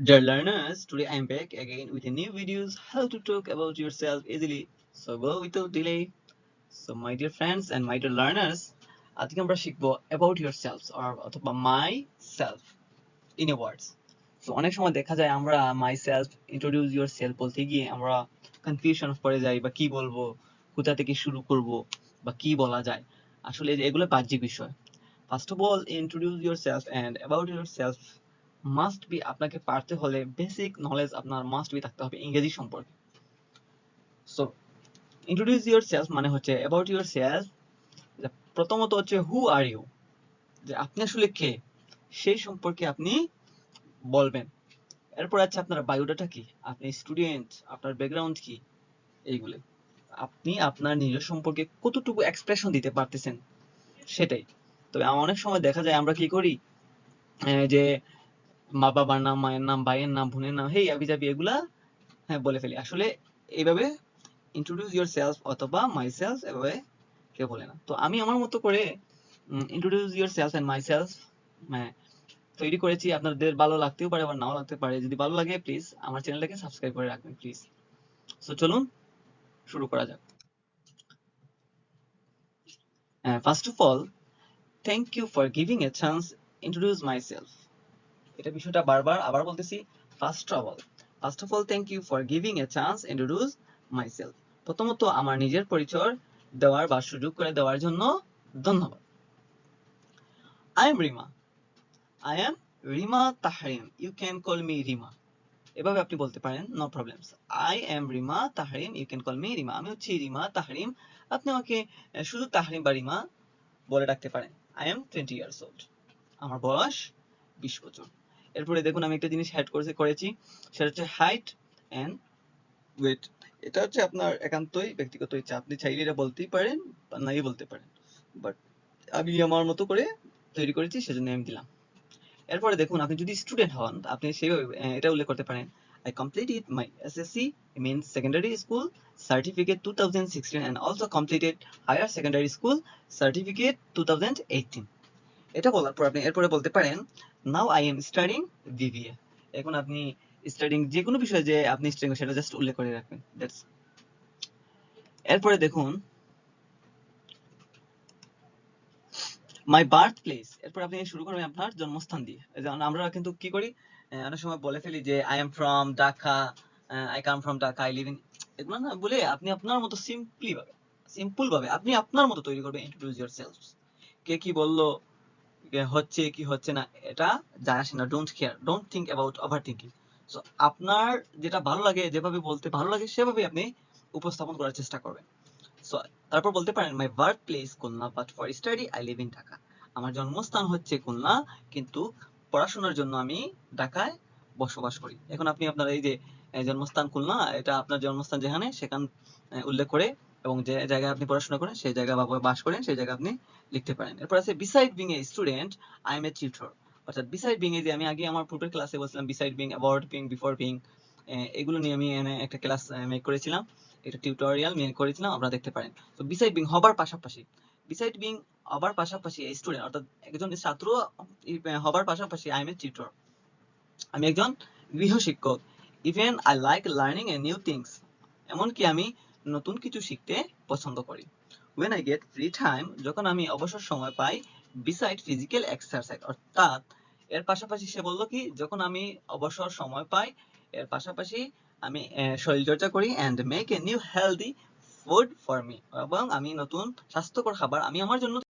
Dear learners, today I'm back again with a new videos how to talk about yourself easily. So go without delay. So my dear friends and my dear learners, আজকে আমরা শিখবো about yourselves or অথবা myself in a words. So অনেক সময় দেখা যায় আমরা myself introduce yourself বলতে গিয়ে আমরা কনফিউশন পড়ে যাই বা কি বলবো, কোথা থেকে শুরু করব বা কি বলা যায়। আসলে এগুলো বাহ্যিক বিষয়। First of all, introduce yourself and about yourself must be আপনাকে পারতে হলে বেসিক নলেজ আপনার মাস্ট বি থাকতে হবে ইংরেজি সম্পর্কে। সো ইন্ট্রোডিউস ইউরসেলফ মানে হচ্ছে অ্যাবাউট ইউরসেলফ, প্রথমত হচ্ছে হু আর ইউ, যে আপনি আসলে কে সেই সম্পর্কে আপনি বলবেন। এরপর আছে আপনার বায়োডাটা কি, আপনি স্টুডেন্ট, আপনার ব্যাকগ্রাউন্ড কি, এইগুলো আপনি আপনার নিজের সম্পর্কে কতটুকু এক্সপ্রেশন দিতে পারতেছেন সেটাই। তবে অনেক সময় দেখা যায় আমরা কি করি, যে মা বাবার নাম, মায়ের নাম, ভাইয়ের নাম, বোনের নাম, হেই আবি যাবি এগুলা বলে ফেলি। আসলে এইভাবে ইন্ট্রোডিউস ইউর সেলফ অথবা মাই সেলফ এভাবে কেউ বলে না। তো আমি আমার মতো করে introduce yourself and myself তৈরি করেছি। আপনাদের ভালো লাগতেও পারে আবার নাও লাগতে পারে। যদি ভালো লাগে প্লিজ আমার চ্যানেলটাকে সাবস্ক্রাইব করে রাখবেন প্লিজ। সো চলুন শুরু করা যাক। First of all, thank you for giving a chance introduce myself. এটা বিষয়টা বারবার আবার বলতেছি। First of all thank you for giving a chance introduce myself. প্রথমত আমার নিজের পরিচয় দেওয়ার বা সুযোগ করে দেওয়ার জন্য ধন্যবাদ। I am Rima. I am Rima Tahrim. You can call me Rima. এভাবে আপনি বলতে পারেন, no problems. I am Rima Tahrim. You can call me Rima. আমি হচ্ছি রিমা তাহরিম। আপনি আমাকে শুধু তাহরিম বা রিমা বলে ডাকতে পারেন। I am 20 years old. আমার বয়স 20 বছর। এরপরে দেখুন আমি একটা জিনিস অ্যাড করেছি, সেটা হচ্ছে হাইট এন্ড ওয়েট। এটা হচ্ছে আপনার একান্তই ব্যক্তিগত ইচ্ছা, আপনি চাইলে এটা বলতেই পারেন বা নাই বলতে পারেন, বাট আমি আমার মতো করে তৈরি করেছি সেজন্য আমি দিলাম। এরপরে দেখুন আপনি যদি স্টুডেন্ট হন আপনি সেভাবে এটা উল্লেখ করতে পারেন, I completed my SSC means secondary school certificate 2016 and also completed higher secondary school certificate 2018। এটা বলার পর আপনি এরপরে বলতে পারেন, now I am studying BBA। এখন আপনি স্টাডিং যে কোনো বিষয় যে আপনি স্টাডিং সেটা জাস্ট উল্লেখ করে রাখবেন, দ্যাটস। এরপরে দেখুন মাই বার্থ প্লেস। এরপর আপনি শুরু করবেন আপনার জন্মস্থান দিয়ে। যেমন আমরা কিন্তু কি করি, অনেক সময় বলে ফেলি যে I am from Dhaka, I come from Dhaka, I live in, এগুলো না বলে আপনি আপনার মতো সিম্পল ভাবে আপনি আপনার মতো তৈরি করবেন ইন্ট্রোডিউস ইয়োরসেলফ। কে কি বললো, হচ্ছে কি হচ্ছে না এটা যায় আসে না, don't care, don't think about over thinking. So আপনার যেটা ভালো লাগে, যেভাবে বলতে ভালো লাগে সেভাবে আপনি উপস্থাপন করার চেষ্টা করবেন। সো তারপর বলতে পারেন মাই birth place Khulna but for study I live in Dhaka. আমার জন্মস্থান হচ্ছে খুলনা কিন্তু পড়াশোনার জন্য আমি ঢাকায় বসবাস করি। এখন আপনি আপনার এই যে জন্মস্থান খুলনা, এটা আপনার জন্মস্থান যেখানে সেখান উল্লেখ করে এবং যে জায়গায় আপনি পড়াশোনা করেন সেই জায়গা বা বাস করেন সেই জায়গা আপনি লিখতে পারেন। এরপর আছে beside being a student I M A tutor. অর্থাৎ বিসাইড বিং এ যে আমি আগে আমার পূর্বের ক্লাসে বলছিলাম beside being, about being, before being, এগুলো নিয়ে আমি একটা ক্লাস মেক করেছিলাম, এটা টিউটোরিয়াল মেক করেছিলাম, আপনারা দেখতে পারেন। তো বিসাইড বিং হবার পাশাপাশি, বিসাইড বিং হবার পাশাপাশি স্টুডেন্ট অর্থাৎ একজন ছাত্র হবার পাশাপাশি আই এম এ টিউটর, আমি একজন গৃহ শিক্ষক। Even I like learning a new things, এমনকি আমি নতুন কিছু শিখতে পছন্দ করি। when I get free time, যখন আমি অবসর সময় পাই, beside physical exercise, অর্থাৎ এর পাশাপাশি সে বললো কি, যখন আমি অবসর সময় পাই এর পাশাপাশি আমি শরীরচর্চা করি and make a new healthy food for me, এবং আমি নতুন স্বাস্থ্যকর খাবার আমি আমার জন্য